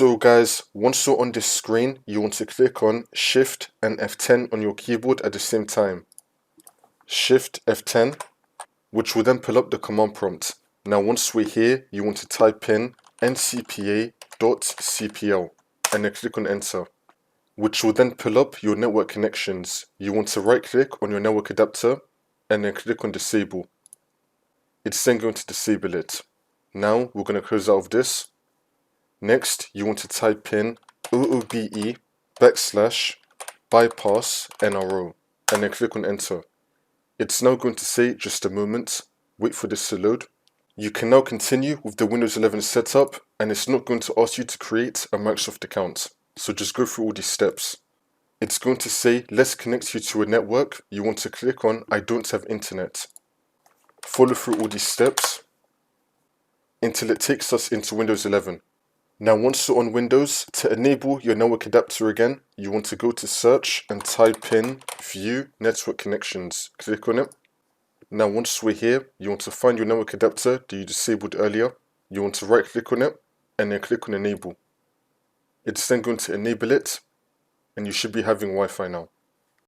So guys, once you're on this screen, you want to click on Shift and F10 on your keyboard at the same time. Shift F10, which will then pull up the command prompt. Now once we're here, you want to type in ncpa.cpl and then click on enter, which will then pull up your network connections. You want to right click on your network adapter and then click on disable. It's then going to disable it. Now we're going to close out of this. Next, you want to type in OOBE /bypassNRO and then click on enter. It's now going to say just a moment, wait for this to load. You can now continue with the Windows 11 setup, and it's not going to ask you to create a Microsoft account. So just go through all these steps. It's going to say, let's connect you to a network. You want to click on I don't have internet. Follow through all these steps until it takes us into Windows 11. Now once you're on Windows, to enable your network adapter again, you want to go to search and type in view network connections. Click on it. Now once we're here, you want to find your network adapter that you disabled earlier. You want to right click on it and then click on enable. It's then going to enable it and you should be having Wi-Fi now.